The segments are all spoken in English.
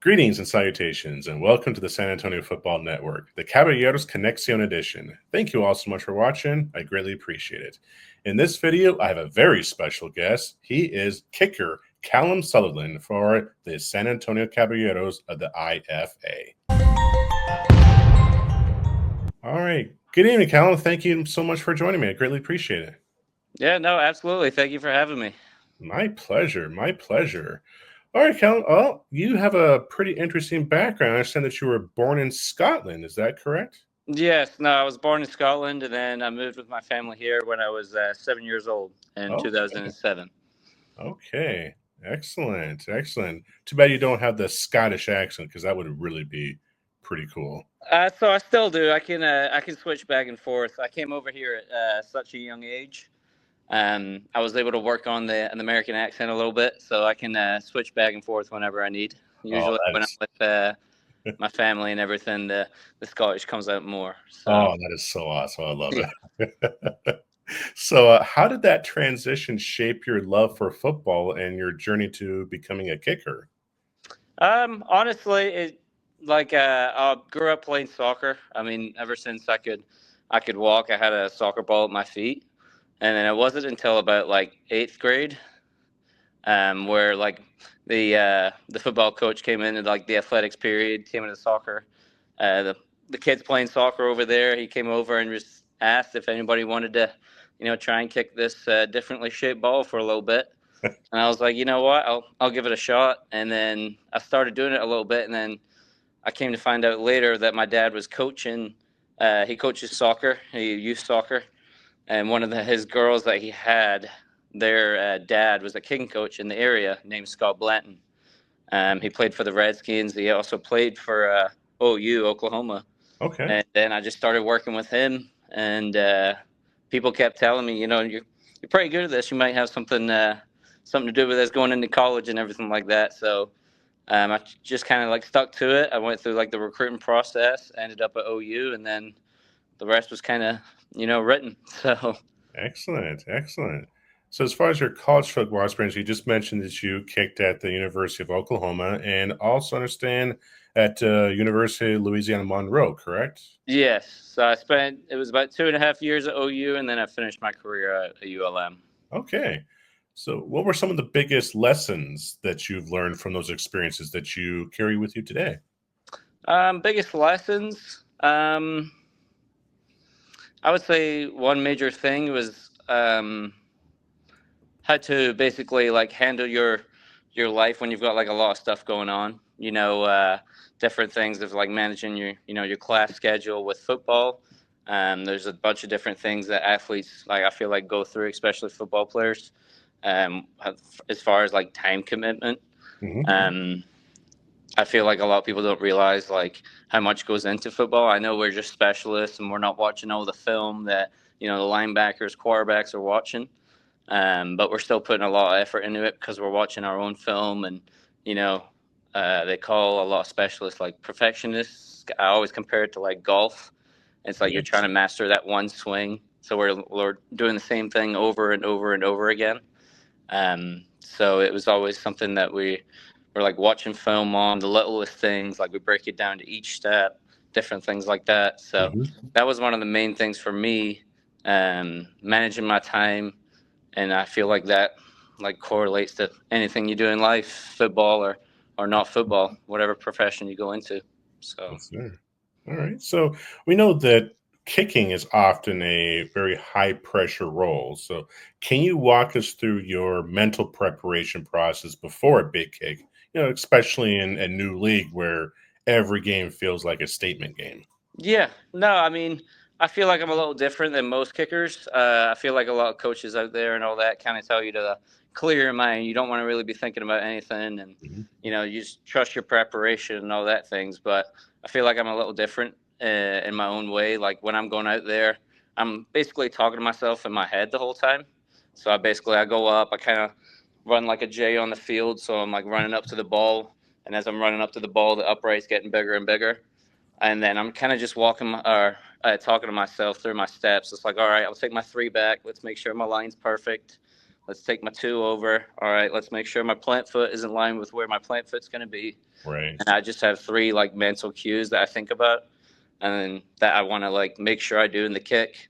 Greetings and salutations, and welcome to the San Antonio Football Network, the Caballeros Conexión edition. Thank you all so much for watching. I greatly appreciate it. In this video, I have a very special guest. He is kicker Calum Sutherland for the San Antonio Caballleros of the IFA. All right. Good evening, Calum. Thank you so much for joining me. I greatly appreciate it. Yeah, no, absolutely. Thank you for having me. My pleasure. My pleasure. All right, Calum. Well, you have a pretty interesting background. I understand that you were born in Scotland. Is that correct? Yes, no, I was born in Scotland, and then I moved with my family here when I was 7 years old in Okay. 2007. Okay. Excellent. Excellent. Too bad you don't have the Scottish accent, because that would really be pretty cool. So I still do. I can switch back and forth. I came over here at such a young age. I was able to work on an American accent a little bit, so I can switch back and forth whenever I need. Usually when I'm with my family and everything, the Scottish comes out more. So. Oh, that is so awesome. I love it. So, how did that transition shape your love for football and your journey to becoming a kicker? Honestly, I grew up playing soccer. I mean, ever since I could walk, I had a soccer ball at my feet, and then it wasn't until about like eighth grade, where like the football coach came in and like the athletics period came into soccer. The kids playing soccer over there, he came over and just asked if anybody wanted to, try and kick this differently shaped ball for a little bit. And I was like, you know what, I'll give it a shot. And then I started doing it a little bit, and then I came to find out later that my dad was coaching. He coaches soccer, youth soccer, and one of his girls that he had, their dad was a kicking coach in the area named Scott Blanton. He played for the Redskins. He also played for OU, Oklahoma. Okay. And then I just started working with him, and people kept telling me, you're pretty good at this. You might have something to do with this going into college and everything like that. So I just kind of like stuck to it. I went through like the recruiting process, ended up at OU, and then the rest was kind of, written. So. Excellent. Excellent. So, as far as your college football experience, you just mentioned that you kicked at the University of Oklahoma and also understand at University of Louisiana Monroe, correct? Yes. So it was about 2.5 years at OU, and then I finished my career at ULM. Okay. So, what were some of the biggest lessons that you've learned from those experiences that you carry with you today? Biggest lessons. I would say one major thing was how to basically like handle your life when you've got like a lot of stuff going on. Different things of like managing your class schedule with football. There's a bunch of different things that athletes like I feel like go through, especially football players. As far as like time commitment. Mm-hmm. I feel like a lot of people don't realize like how much goes into football. I know we're just specialists and we're not watching all the film that the linebackers, quarterbacks are watching, but we're still putting a lot of effort into it because we're watching our own film, and they call a lot of specialists like perfectionists. I always compare it to like golf. It's like you're trying to master that one swing. So we're doing the same thing over and over and over again. So it was always something that we're like watching film on the littlest things, like we break it down to each step, different things like that. So that was one of the main things for me, managing my time. And I feel like that like correlates to anything you do in life, football or not football, whatever profession you go into. So. Yes, sir. All right. So we know that kicking is often a very high pressure role. So can you walk us through your mental preparation process before a big kick? Especially in a new league where every game feels like a statement game. Yeah, no, I mean, I feel like I'm a little different than most kickers. I feel like a lot of coaches out there and all that kind of tell you to clear your mind. You don't want to really be thinking about anything, and you just trust your preparation and all that things. But I feel like I'm a little different in my own way. Like when I'm going out there, I'm basically talking to myself in my head the whole time. So I go up, I kind of run like a J on the field. So I'm like running up to the ball, and as I'm running up to the ball, the upright's getting bigger and bigger. And then I'm kind of just walking or talking to myself through my steps. It's like, all right, I'll take my 3 back. Let's make sure my line's perfect. Let's take my 2 over. All right, let's make sure my plant foot is in line with where my plant foot's going to be. Right. And I just have three like mental cues that I think about, and that I want to like make sure I do in the kick.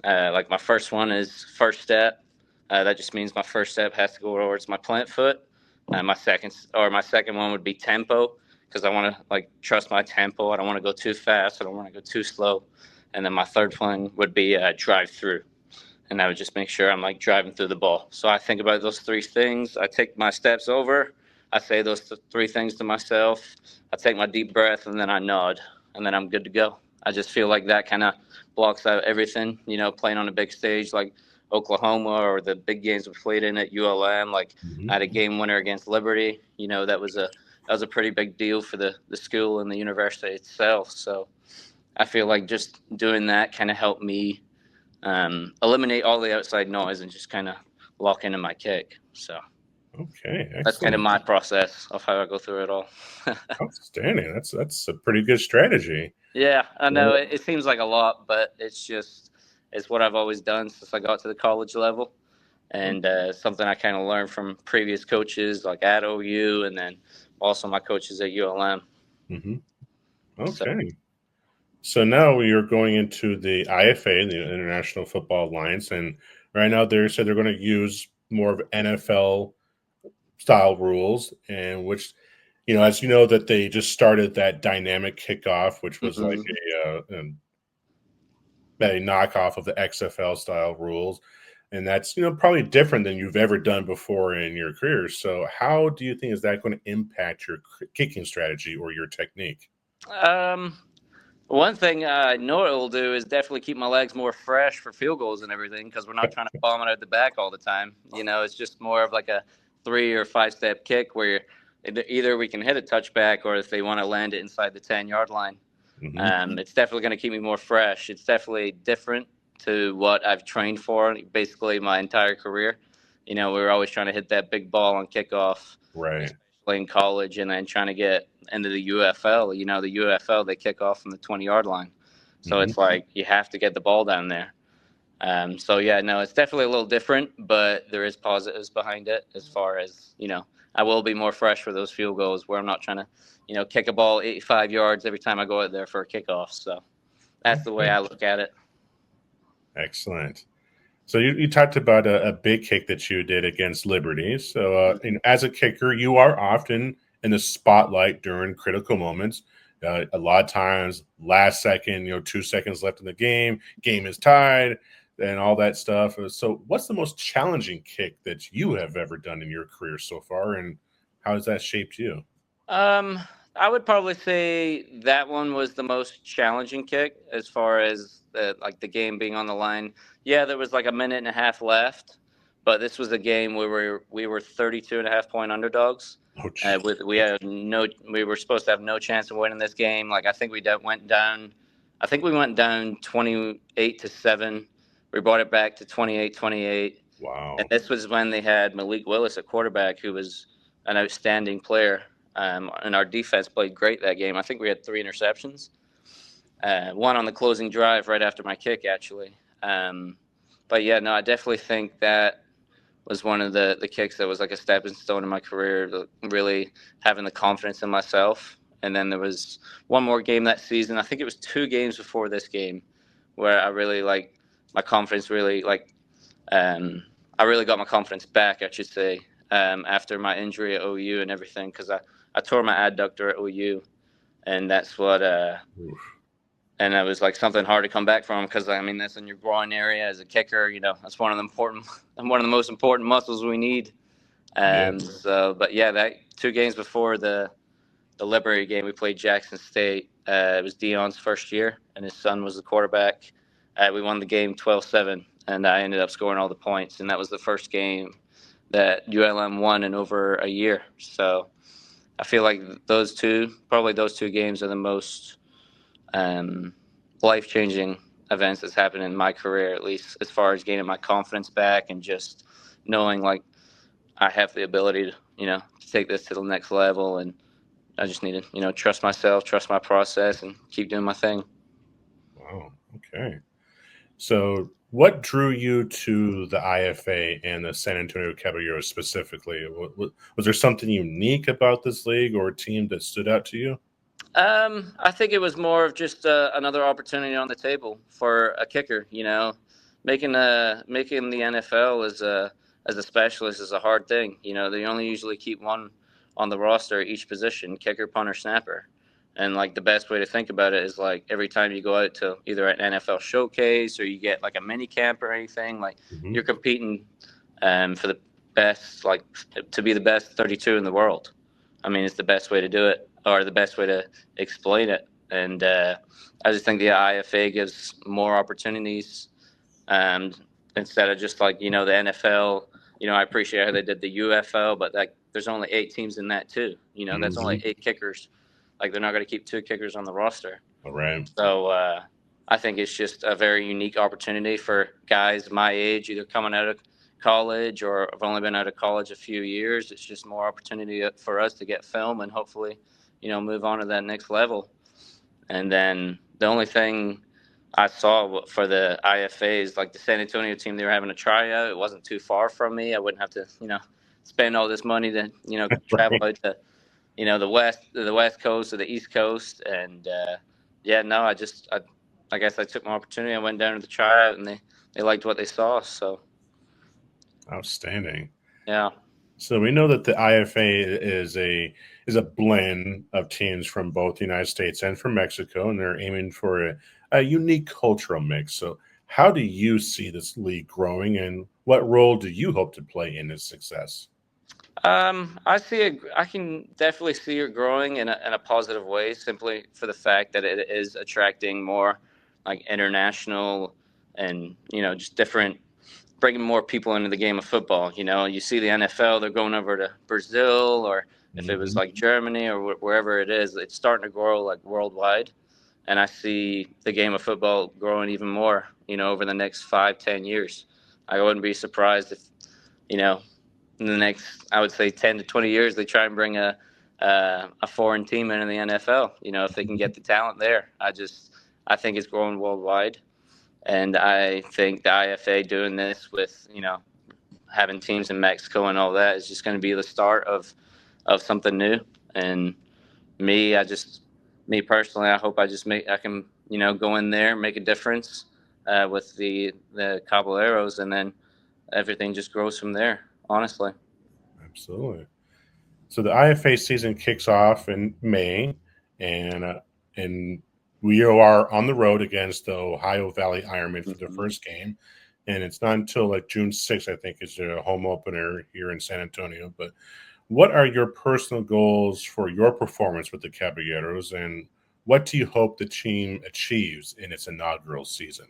Like my first one is first step. That just means my first step has to go towards my plant foot. My second one would be tempo, because I want to like trust my tempo. I don't want to go too fast. I don't want to go too slow. And then my third one would be drive through, and I would just make sure I'm like driving through the ball. So I think about those three things. I take my steps over. I say those three things to myself. I take my deep breath, and then I nod, and then I'm good to go. I just feel like that kind of blocks out everything. Playing on a big stage like Oklahoma, or the big games we played in at ULM. Like I had a game winner against Liberty. That was a pretty big deal for the school and the university itself. So I feel like just doing that kind of helped me eliminate all the outside noise and just kind of lock into my kick. So Okay, that's kind of excellent. my process of how I go through it all. Outstanding. That's a pretty good strategy. Yeah, I know Well, it seems like a lot, but it's what I've always done since I got to the college level, and something I kind of learned from previous coaches like at OU, and then also my coaches at ULM. mm-hmm. So Okay. So now we are going into the IFA, the International Football Alliance, and right now they said they're going to use more of NFL style rules, and which, as you know, that they just started that dynamic kickoff, which was like mhm. a knockoff of the XFL style rules, and that's probably different than you've ever done before in your career. So, how do you think is that going to impact your kicking strategy or your technique? um, One thing I know it will do is definitely keep my legs more fresh for field goals and everything, because we're not trying to bomb it out the back all the time. It's just more of like a 3 or 5 step kick where either we can hit a touchback, or if they want to land it inside the 10-yard line. Hmm. It's definitely going to keep me more fresh. It's definitely different to what I've trained for basically my entire career. We were always trying to hit that big ball on kickoff, Right. especially in college, and then trying to get into the UFL. The UFL, they kick off from the 20-yard line. So Hmm. it's like you have to get the ball down there. So yeah, no, it's definitely a little different, but there is positives behind it as far as, I will be more fresh for those field goals where I'm not trying to, kick a ball 85 yards every time I go out there for a kickoff. So that's the way Okay. I look at it. Excellent. So you talked about a big kick that you did against Liberty. So as a kicker, you are often in the spotlight during critical moments. A lot of times, last second, 2 seconds left in the game is tied, and all that stuff. So, what's the most challenging kick that you have ever done in your career so far, and how has that shaped you? Um, I would probably say that one was the most challenging kick as far as like the game being on the line. Yeah, there was like a minute and a half left, but this was a game where we were 32.5 point underdogs. Oh, geez. We were supposed to have no chance of winning this game. Like I think we went down 28-7. We brought it back to 28-28. And Wow. this was when they had Malik Willis at quarterback, who was an outstanding player. And our defense played great that game. I think we had 3 interceptions. One on the closing drive right after my kick, actually. But yeah, no, I definitely think that was one of the kicks that was like a stepping stone in my career, really having the confidence in myself. And then there was one more game that season. I think it was 2 games before this game where I really like my confidence really like I really got my confidence back, I should say, after my injury at OU and everything, because I tore my adductor at OU, and that's what Oof. and that was like something hard to come back from, because I mean that's in your groin area as a kicker. That's one of the most important muscles we need. Yeah. But yeah, that 2 games before the Liberty game, we played Jackson State. It was Dion's first year, and his son was the quarterback. We won the game 12-7, and I ended up scoring all the points. And that was the first game that ULM won in over a year. So I feel like probably those 2 games are the most life-changing events that's happened in my career, at least as far as gaining my confidence back and just knowing like I have the ability to, to take this to the next level. And I just need to, trust myself, trust my process, and keep doing my thing. Wow. Okay. So, what drew you to the IFA and the San Antonio Caballleros specifically? Was there something unique about this league or team that stood out to you? I think it was more of just another opportunity on the table for a kicker. Making the NFL as a specialist is a hard thing. They only usually keep one on the roster at each position: kicker, punter, snapper. And like the best way to think about it is like every time you go out to either an NFL showcase or you get like a mini camp or anything, like Hmm. you're competing for the best, like to be the best 32 in the world. I mean, it's the best way to do it, or the best way to explain it. And I just think the IFA gives more opportunities, um, instead of just like the NFL. I appreciate how they did the UFL, but like there's only 8 teams in that too. That's only Hmm. 8 kickers. Like they're not going to keep 2 kickers on the roster. All right. So I think it's just a very unique opportunity for guys my age, either coming out of college or have only been out of college a few years. It's just more opportunity for us to get film and hopefully, move on to that next level. And then the only thing I saw for the IFA is like the San Antonio team, they were having a tryout. It wasn't too far from me. I wouldn't have to, spend all this money to, travel Right. out to the West Coast or the East Coast, and yeah, no, I guess I took my opportunity. I went down to the tryout, and they liked what they saw. So Outstanding. yeah. So we know that the IFA is a blend of teams from both the United States and from Mexico, and they're aiming for a unique cultural mix. So, how do you see this league growing, and what role do you hope to play in its success? I see it. I can definitely see it growing in a positive way, simply for the fact that it is attracting more like international and just different, bringing more people into the game of football. You see the NFL, they're going over to Brazil, or if it was Hmm. like Germany or wherever it is, it's starting to grow like worldwide. And I see the game of football growing even more, over the next 5, 10 years. I wouldn't be surprised if, you know, in the next, I would say 10 to 20 years, they try and bring a foreign team into the NFL, if they can get the talent there. I think it's growing worldwide. And I think the IFA doing this with, having teams in Mexico and all that is just going to be the start of something new. And me, me personally, I hope I can, go in there, make a difference with the Caballeros, and then everything just grows from there. Honestly. Absolutely. So the IFA season kicks off in May, and and we are on the road against the Ohio Valley Ironmen for the Mhm. first game, and it's not until like June 6th, I think, is the home opener here in San Antonio. But what are your personal goals for your performance with the Caballeros, and what do you hope the team achieves in its inaugural season?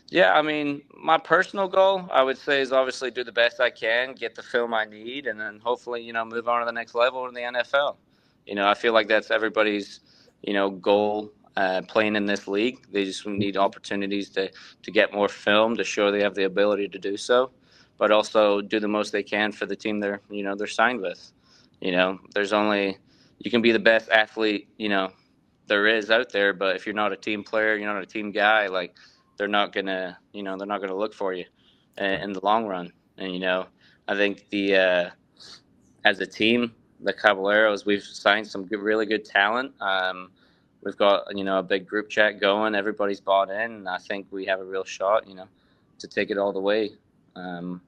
Yeah, I mean, my personal goal, I would say, is obviously do the best I can, get the film I need, and then hopefully, move on to the next level in the NFL. I feel like that's everybody's, goal playing in this league. They just need opportunities to get more film to show they have the ability to do so, but also do the most they can for the team they're signed with. There's only you can be the best athlete, there is out there, but if you're not a team player, you're not a team guy, like they're not gonna look for you in the long run. And I think the as a team, the Caballeros, we've signed some really good talent. We've got a big group chat going. Everybody's bought in, and I think we have a real shot, to take it all the way. Um,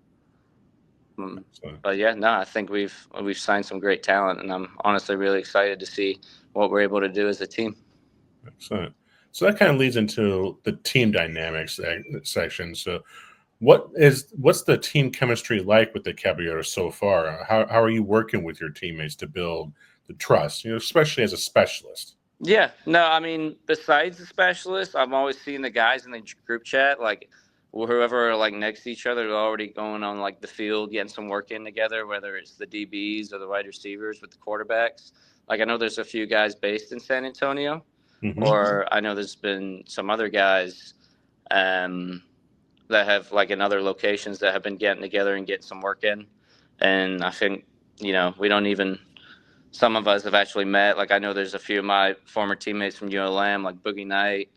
So, but yeah, no, I think we've signed some great talent, and I'm honestly really excited to see what we're able to do as a team. excellent. So that kind of leads into the team dynamics section. So, what's the team chemistry like with the Caballeros so far? How are you working with your teammates to build the trust? Especially as a specialist. Yeah, no, I mean, besides the specialists, I'm always seeing the guys in the group chat, like whoever are like next to each other, they're already going on like the field, getting some work in together, whether it's the DBs or the wide receivers with the quarterbacks. Like I know there's a few guys based in San Antonio, Hmm. or I know there's been some other guys um, that have like in other locations that have been getting together and getting some work in. And I think we don't even some of us have actually met. Like I know there's a few of my former teammates from ULM, like Boogie Knight.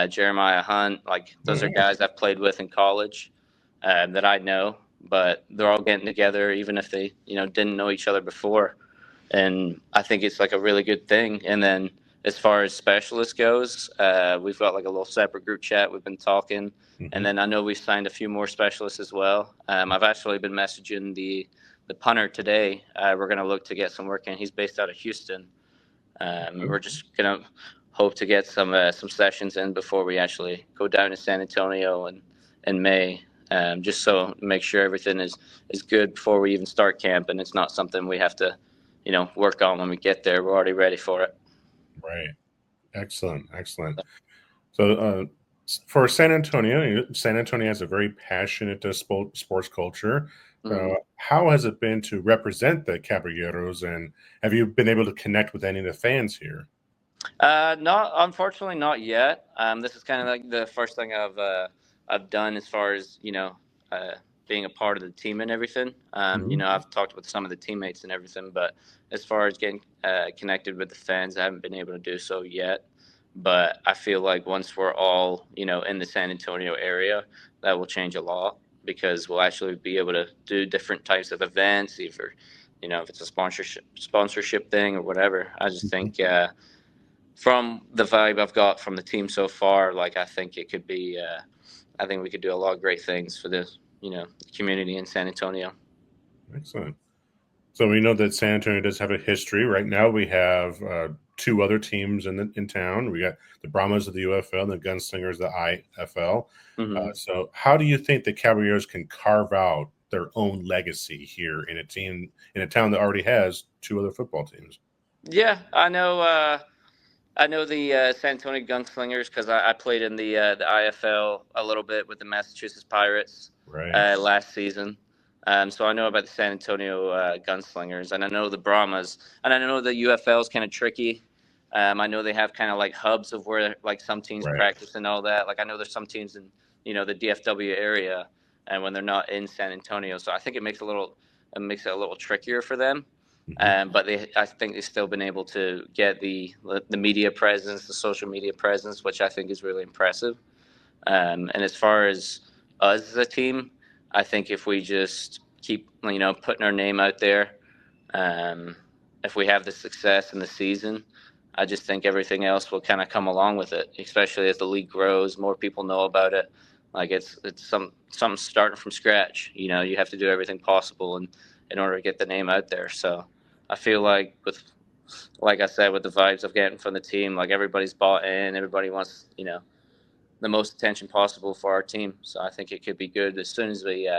Jeremiah Hunt. Like those are guys I've played with in college that I know, but they're all getting together, even if they didn't know each other before. And I think it's like a really good thing. And then as far as specialist goes, we've got like a little separate group chat. We've been talking, and then I know we've signed a few more specialists as well. I've actually been messaging the punter today. We're going to look to get some work in. He's based out of Houston. We're just going to hope to get some sessions in before we actually go down to San Antonio in May. Just so make sure everything is good before we even start camp, and it's not something we have to work on when we get there. We're already ready for it. Right. Excellent. So for San Antonio has a very passionate sports culture. How has it been to represent the Caballeros, and have you been able to connect with any of the fans here? Unfortunately, not yet. This is kind of like the first thing I've done as far as being a part of the team and everything. I've talked with some of the teammates and everything, but as far as getting connected with the fans, I haven't been able to do so yet. But I feel like once we're all in the San Antonio area, that will change a lot because we'll actually be able to do different types of events, either if it's a sponsorship thing or whatever. I just think. From the vibe I've got from the team so far, like I think it could be, I think we could do a lot of great things for the community in San Antonio. Excellent. So we know that San Antonio does have a history. Right now, we have two other teams in town. We got the Brahmas of the UFL and the Gunslingers of the IFL. So how do you think the Caballeros can carve out their own legacy here in a town that already has two other football teams? Yeah, I know. I know the San Antonio Gunslingers because I played in the IFL a little bit with the Massachusetts Pirates last season. So I know about the San Antonio Gunslingers, and I know the Brahmas, and I know the UFL is kind of tricky. I know they have kind of like hubs of where like some teams practice and all that. Like I know there's some teams in the DFW area, and when they're not in San Antonio, so I think it makes it a little trickier for them. But I think they've still been able to get the media presence, the social media presence, which I think is really impressive. And as far as us as a team, I think if we just keep putting our name out there, if we have the success in the season, I just think everything else will kind of come along with it. Especially as the league grows, more people know about it. Like it's something starting from scratch. You have to do everything possible in order to get the name out there. So I feel like like I said, with the vibes I'm getting from the team, like everybody's bought in, everybody wants the most attention possible for our team. So I think it could be good as soon as we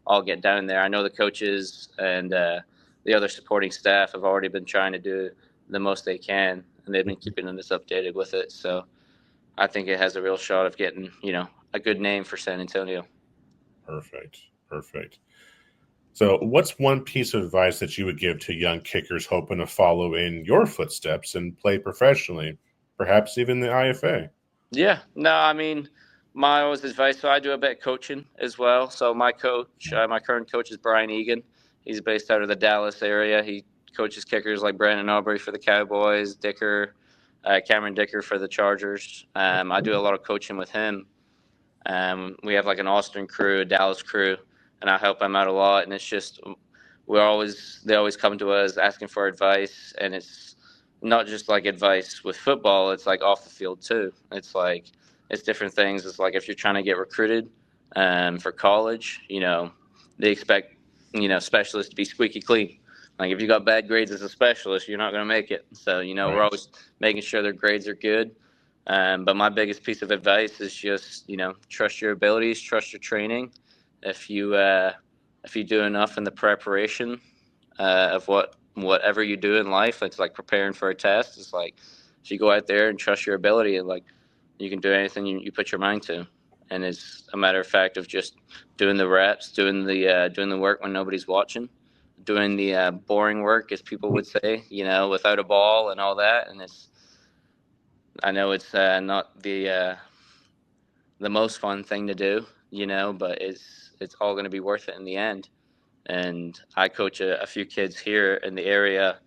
all get down there. I know the coaches and the other supporting staff have already been trying to do the most they can, and they've been keeping us updated with it. So I think it has a real shot of getting a good name for San Antonio. Perfect. So what's one piece of advice that you would give to young kickers hoping to follow in your footsteps and play professionally, perhaps even the IFA? Yeah, no, I mean, my always advice. So I do a bit of coaching as well. So my coach, my current coach is Brian Egan. He's based out of the Dallas area. He coaches kickers like Brandon Aubrey for the Cowboys, Cameron Dicker for the Chargers. I do a lot of coaching with him. We have like an Austin crew, a Dallas crew, and I help them out a lot. And it's just they always come to us asking for advice, and it's not just like advice with football. It's like off the field too. It's different things. It's like if you're trying to get recruited for college, they expect specialists to be squeaky clean. Like if you got bad grades as a specialist, you're not going to make it. So we're always making sure their grades are good. But my biggest piece of advice is just trust your abilities, trust your training. If you do enough in the preparation of whatever you do in life, it's like preparing for a test. It's like if you go out there and trust your ability, and like you can do anything you put your mind to. And it's a matter of fact of just doing the reps, doing the work when nobody's watching, doing the boring work, as people would say, without a ball and all that. And I know it's not the most fun thing to do, but it's all going to be worth it in the end. And I coach a few kids here in the area.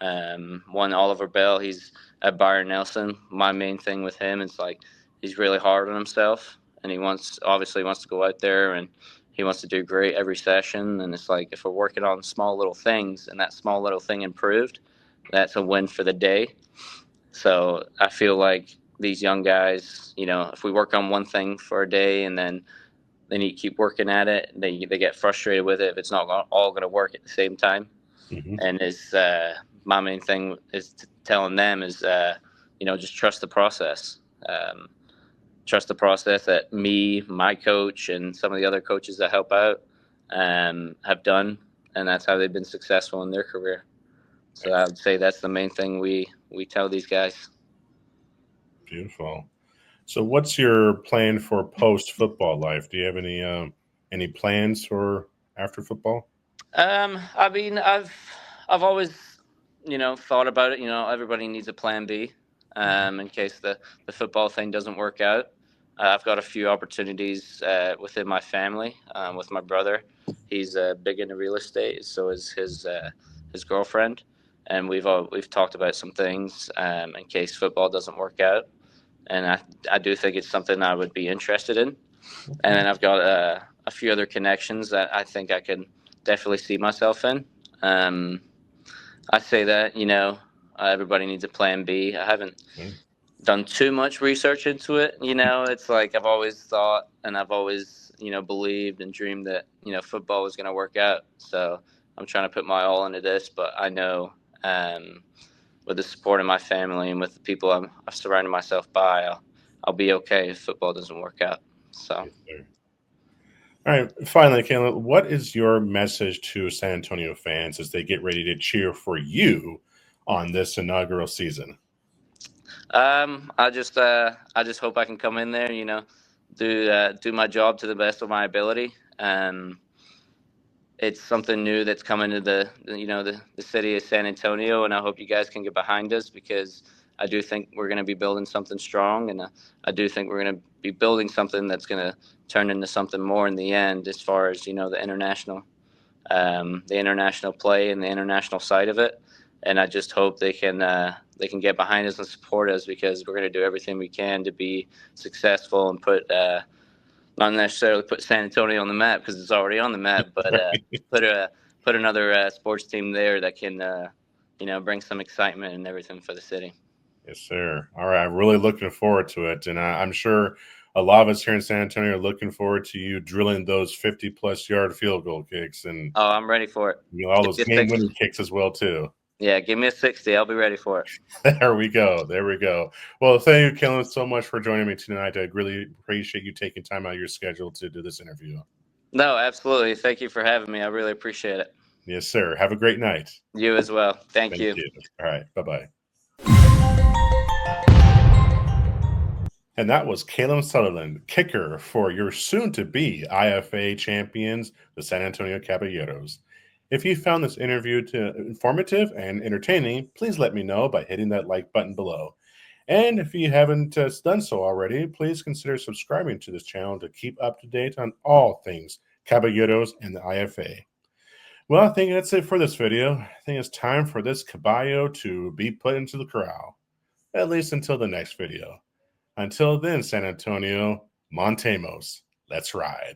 One, Oliver Bell, he's at Byron Nelson. My main thing with him is like he's really hard on himself, and he obviously wants to go out there and he wants to do great every session. And it's like, if we're working on small little things and that small little thing improved, that's a win for the day. So I feel like these young guys, if we work on one thing for a day and then they need to keep working at it, they get frustrated with it if it's not all going to work at the same time. Mm-hmm. And my main thing is telling them is, just trust the process. Trust the process that me, my coach, and some of the other coaches that help out have done, and that's how they've been successful in their career. So I would say that's the main thing we tell these guys. Beautiful. So what's your plan for post-football life? Do you have any plans for after football? I mean, I've always, thought about it. Everybody needs a plan B, in case the football thing doesn't work out. I've got a few opportunities within my family. With my brother, he's big into real estate. So is his girlfriend, and we've talked about some things in case football doesn't work out. And I do think it's something I would be interested in. And then I've got a few other connections that I think I could definitely see myself in. I say that, everybody needs a plan B. I haven't done too much research into it. It's like I've always thought and I've always, believed and dreamed that, football was going to work out. So I'm trying to put my all into this, but I know with the support of my family and with the people I've surrounded myself by, I'll be okay if football doesn't work out. So. Yes, all right. Finally, Calum, what is your message to San Antonio fans as they get ready to cheer for you on this inaugural season? I just hope I can come in there, do my job to the best of my ability. It's something new that's coming to the city of San Antonio, and I hope you guys can get behind us, because I do think we're going to be building something strong, and I do think we're going to be building something that's going to turn into something more in the end, as far as the international play and the international side of it. And I just hope they can get behind us and support us, because we're going to do everything we can to be successful and not necessarily put San Antonio on the map, because it's already on the map, but put another sports team there that can bring some excitement and everything for the city. Yes, sir. All right. I'm really looking forward to it. And I'm sure a lot of us here in San Antonio are looking forward to you drilling those 50-plus yard field goal kicks and I'm ready for it. all those game-winning kicks as well, too. Yeah, give me a 60. I'll be ready for it. There we go. There we go. Well, thank you, Calum, so much for joining me tonight. I really appreciate you taking time out of your schedule to do this interview. No, absolutely. Thank you for having me. I really appreciate it. Yes, sir. Have a great night. You as well. Thank you. All right. Bye-bye. And that was Calum Sutherland, kicker for your soon-to-be IFA champions, the San Antonio Caballleros. If you found this interview informative and entertaining, please let me know by hitting that like button below. And if you haven't done so already, please consider subscribing to this channel to keep up to date on all things Caballeros and the IFA. Well, I think that's it for this video. I think it's time for this caballo to be put into the corral, at least until the next video. Until then, San Antonio, Montemos, let's ride.